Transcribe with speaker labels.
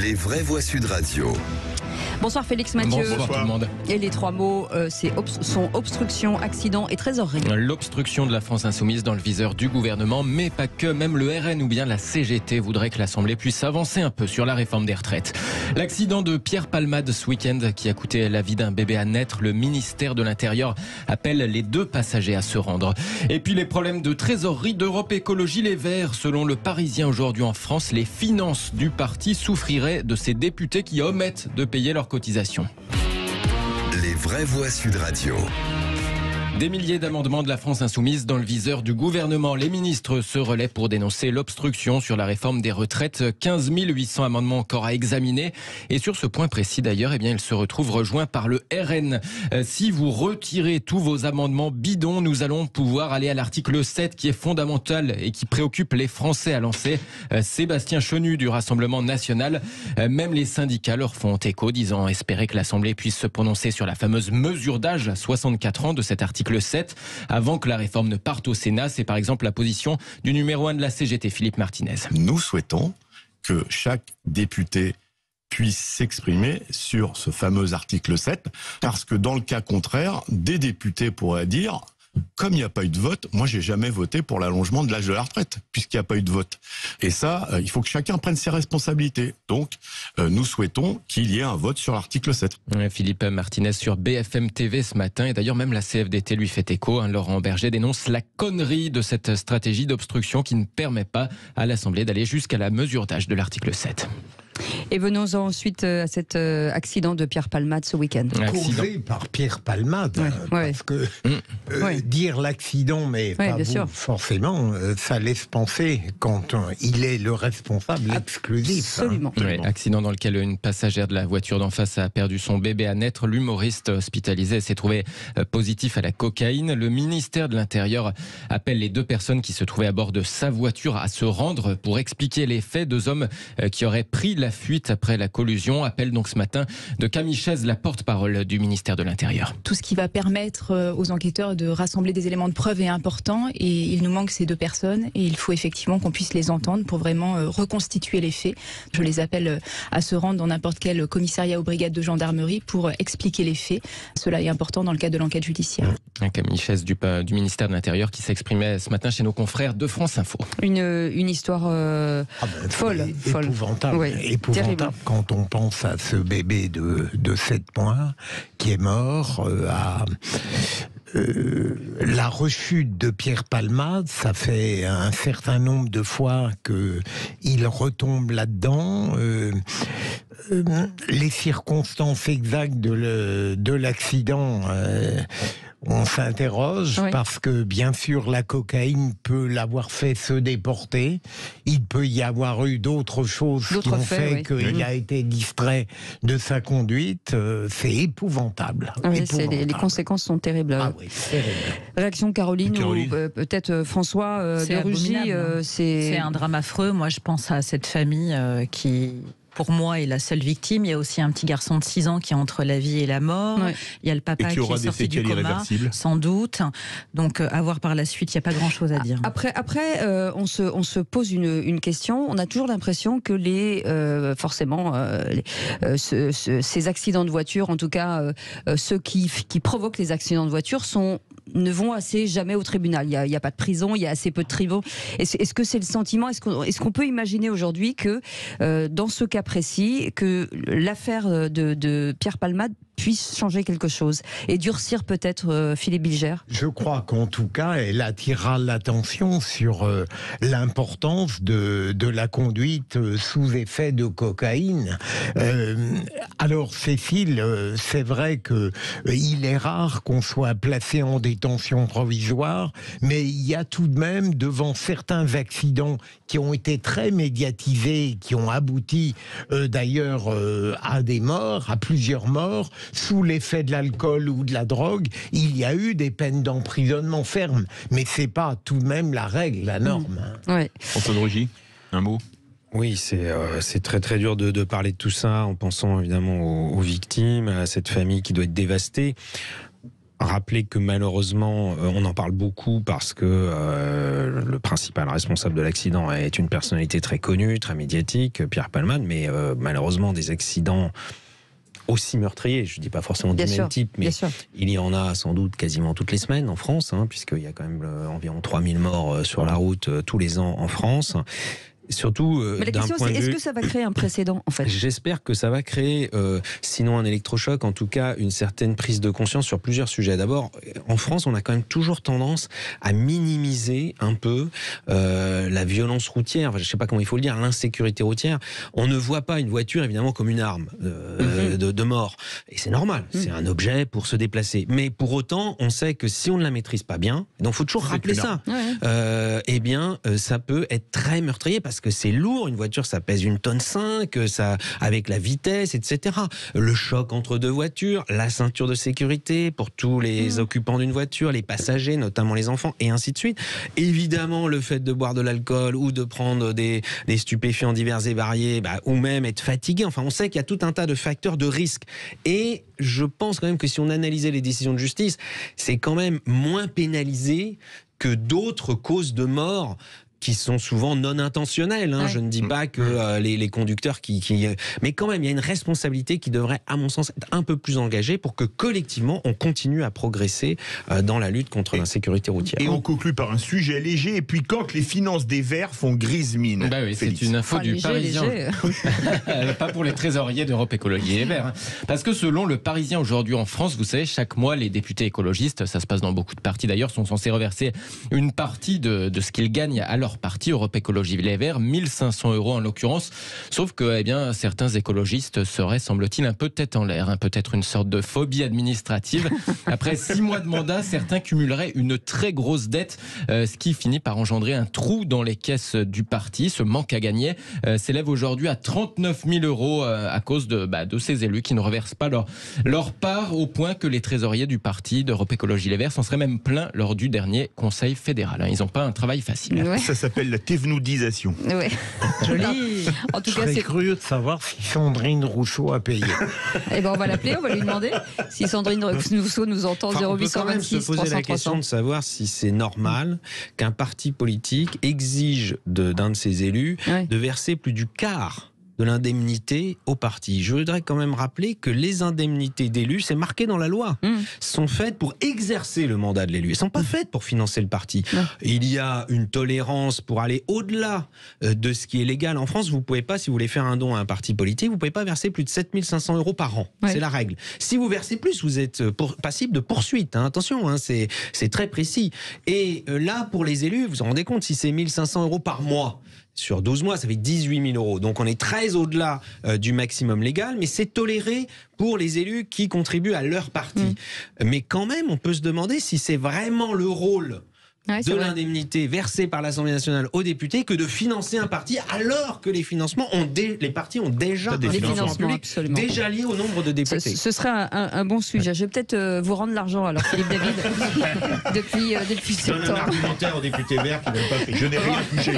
Speaker 1: Les vraies voix Sud Radio.
Speaker 2: Bonsoir Félix Mathieu.
Speaker 3: Bonsoir tout le monde.
Speaker 2: Et les trois mots sont obstruction, accident et trésorerie.
Speaker 3: L'obstruction de la France insoumise dans le viseur du gouvernement, mais pas que. Même le RN ou bien la CGT voudrait que l'Assemblée puisse avancer un peu sur la réforme des retraites. L'accident de Pierre Palmade ce week-end qui a coûté la vie d'un bébé à naître, le ministère de l'Intérieur appelle les 2 passagers à se rendre. Et puis les problèmes de trésorerie d'Europe Écologie Les Verts. Selon le Parisien aujourd'hui en France, les finances du parti souffriraient de ces députés qui omettent de payer leurs cotisations.
Speaker 1: Les vraies voix Sud Radio.
Speaker 3: Des milliers d'amendements de la France insoumise dans le viseur du gouvernement. Les ministres se relaient pour dénoncer l'obstruction sur la réforme des retraites. 15 800 amendements encore à examiner. Et sur ce point précis d'ailleurs, ils se retrouvent rejoints par le RN. Si vous retirez tous vos amendements bidons, nous allons pouvoir aller à l'article 7 qui est fondamental et qui préoccupe les Français, a lancé Sébastien Chenu du Rassemblement national. Même les syndicats leur font écho, disant espérer que l'Assemblée puisse se prononcer sur la fameuse mesure d'âge, 64 ans de cet article 7, avant que la réforme ne parte au Sénat. C'est par exemple la position du numéro 1 de la CGT, Philippe Martinez.
Speaker 4: Nous souhaitons que chaque député puisse s'exprimer sur ce fameux article 7, parce que dans le cas contraire, des députés pourraient dire, comme il n'y a pas eu de vote, moi j'ai jamais voté pour l'allongement de l'âge de la retraite, puisqu'il n'y a pas eu de vote. Et ça, il faut que chacun prenne ses responsabilités. Donc, nous souhaitons qu'il y ait un vote sur l'article 7.
Speaker 3: Philippe Martinez sur BFM TV ce matin, et d'ailleurs même la CFDT lui fait écho. Laurent Berger dénonce la connerie de cette stratégie d'obstruction qui ne permet pas à l'Assemblée d'aller jusqu'à la mesure d'âge de l'article 7.
Speaker 2: Et venons-en ensuite à cet accident de Pierre Palmade ce week-end.
Speaker 5: Causé par Pierre Palmade, parce que dire l'accident, mais pas vous, forcément, ça laisse penser quand il est le responsable exclusif.
Speaker 2: Absolument.
Speaker 3: Accident dans lequel une passagère de la voiture d'en face a perdu son bébé à naître. L'humoriste hospitalisé s'est trouvé positif à la cocaïne. Le ministère de l'Intérieur appelle les 2 personnes qui se trouvaient à bord de sa voiture à se rendre pour expliquer les faits. 2 hommes qui auraient pris la fuite après la collusion. Appel donc ce matin de Camille Chaise, la porte-parole du ministère de l'Intérieur.
Speaker 6: Tout ce qui va permettre aux enquêteurs de rassembler des éléments de preuve est important, et il nous manque ces 2 personnes et il faut effectivement qu'on puisse les entendre pour vraiment reconstituer les faits. Je les appelle à se rendre dans n'importe quel commissariat ou brigade de gendarmerie pour expliquer les faits. Cela est important dans le cadre de l'enquête judiciaire.
Speaker 3: Camille Chaise du ministère de l'Intérieur qui s'exprimait ce matin chez nos confrères de France Info.
Speaker 2: Une histoire folle.
Speaker 5: Épouvantable.
Speaker 2: Oui.
Speaker 5: Épouvantable quand on pense à ce bébé de 7 mois qui est mort, à la rechute de Pierre Palmade. Ça fait un certain nombre de fois qu'il retombe là-dedans. Les circonstances exactes de l'accident, on s'interroge, parce que bien sûr la cocaïne peut l'avoir fait se déporter. Il peut y avoir eu d'autres choses qui ont fait qu'il a été distrait de sa conduite. C'est épouvantable.
Speaker 2: Les conséquences sont terribles.
Speaker 5: Terrible.
Speaker 2: Réaction Caroline ou peut-être François de Rugy.
Speaker 7: C'est un drame affreux. Moi je pense à cette famille qui... pour moi, est la seule victime. Il y a aussi un petit garçon de 6 ans qui est entre la vie et la mort. Il y a le papa qui est sorti du coma, sans doute. Donc, à voir par la suite, il n'y a pas grand-chose à dire.
Speaker 2: Après, on se pose une question. On a toujours l'impression que ces accidents de voiture, en tout cas ceux qui provoquent les accidents de voiture, ne vont assez jamais au tribunal. Il n'y a pas de prison, il y a assez peu de tribunaux. Est-ce que c'est le sentiment ? Est-ce qu'on peut imaginer aujourd'hui que, dans ce cas précis, que l'affaire de Pierre Palmade puisse changer quelque chose et durcir peut-être Philippe Bilger?
Speaker 5: Je crois qu'en tout cas, elle attirera l'attention sur l'importance de la conduite sous effet de cocaïne. Alors Cécile, c'est vrai qu'il est rare qu'on soit placé en détention provisoire, mais il y a tout de même, devant certains accidents qui ont été très médiatisés, qui ont abouti d'ailleurs à des morts, à plusieurs morts, sous l'effet de l'alcool ou de la drogue, il y a eu des peines d'emprisonnement fermes. Mais c'est pas tout de même la règle, la norme.
Speaker 8: François de Rugy, un mot?
Speaker 9: Oui, c'est très très dur de parler de tout ça en pensant évidemment aux victimes, à cette famille qui doit être dévastée. rappeler que malheureusement, on en parle beaucoup parce que le principal responsable de l'accident est une personnalité très connue, très médiatique, Pierre Palmade, mais malheureusement des accidents aussi meurtriers, je ne dis pas forcément du même type, mais il y en a sans doute quasiment toutes les semaines en France, puisqu'il y a quand même environ 3000 morts sur la route tous les ans en France. Surtout,
Speaker 2: mais la question c'est, est-ce que ça va créer un précédent en fait ?
Speaker 9: J'espère que ça va créer, sinon un électrochoc, en tout cas une certaine prise de conscience sur plusieurs sujets. D'abord, en France, on a quand même toujours tendance à minimiser un peu la violence routière, enfin, je ne sais pas comment il faut le dire, l'insécurité routière. On ne voit pas une voiture évidemment comme une arme de mort. Et c'est normal, c'est un objet pour se déplacer. Mais pour autant, on sait que si on ne la maîtrise pas bien, donc il faut toujours rappeler ça, eh bien ça peut être très meurtrier parce que c'est lourd, une voiture ça pèse 1,5 tonne, ça, avec la vitesse, etc. Le choc entre deux voitures, la ceinture de sécurité pour tous les occupants d'une voiture, les passagers, notamment les enfants, et ainsi de suite. Évidemment, le fait de boire de l'alcool ou de prendre des stupéfiants divers et variés, ou même être fatigué. Enfin, on sait qu'il y a tout un tas de facteurs de risque. Et je pense quand même que si on analysait les décisions de justice, c'est quand même moins pénalisé que d'autres causes de mort qui sont souvent non intentionnels. Je ne dis pas que les conducteurs mais quand même, il y a une responsabilité qui devrait, à mon sens, être un peu plus engagée pour que collectivement, on continue à progresser dans la lutte contre l'insécurité routière.
Speaker 10: Et on conclut par un sujet léger. Et puis, quand les finances des Verts font grise mine.
Speaker 3: Oui, c'est une info du Parisien. Pas pour les trésoriers d'Europe Écologie Les Verts. Parce que selon le Parisien aujourd'hui en France, vous savez, chaque mois, les députés écologistes, ça se passe dans beaucoup de partis d'ailleurs, sont censés reverser une partie de ce qu'ils gagnent à leur parti, Europe Écologie Les Verts, 1 500 € en l'occurrence. Sauf que certains écologistes seraient, semble-t-il, un peu tête en l'air, peut-être une sorte de phobie administrative. Après 6 mois de mandat, certains cumuleraient une très grosse dette, ce qui finit par engendrer un trou dans les caisses du parti. Ce manque à gagner s'élève aujourd'hui à 39 000 € à cause de ces élus qui ne reversent pas leur part, au point que les trésoriers du parti d'Europe Écologie Les Verts s'en seraient même plaints lors du dernier conseil fédéral. Ils n'ont pas un travail facile.
Speaker 10: Ouais. Ça s'appelle la thévenoudisation.
Speaker 2: Oui. Joli. En tout cas,
Speaker 5: c'est curieux de savoir si Sandrine Rousseau a payé.
Speaker 2: On va l'appeler, on va lui demander si Sandrine Rousseau nous entend. 0826
Speaker 9: on peut quand même se poser la question de savoir si c'est normal qu'un parti politique exige d'un de ses élus de verser plus du quart de l'indemnité au parti. Je voudrais quand même rappeler que les indemnités d'élus, c'est marqué dans la loi, sont faites pour exercer le mandat de l'élu. Elles ne sont pas faites pour financer le parti. Il y a une tolérance pour aller au-delà de ce qui est légal. En France, vous ne pouvez pas, si vous voulez faire un don à un parti politique, vous ne pouvez pas verser plus de 7 500 € par an. C'est la règle. Si vous versez plus, vous êtes passible de poursuite. Attention, c'est très précis. Et là, pour les élus, vous vous rendez compte, si c'est 1 500 € par mois, sur 12 mois, ça fait 18 000 €. Donc on est très au-delà du maximum légal, mais c'est toléré pour les élus qui contribuent à leur parti. Mais quand même, on peut se demander si c'est vraiment le rôle de l'indemnité versée par l'Assemblée nationale aux députés que de financer un parti, alors que les financements les partis ont déjà
Speaker 2: des financements publics
Speaker 9: déjà liés au nombre de députés.
Speaker 2: Ce serait un bon sujet. Je vais peut-être vous rendre l'argent alors, Philippe David, depuis septembre.
Speaker 10: Je donne un argumentaire aux députés verts qui n'ont pas fait. Je n'ai rien touché.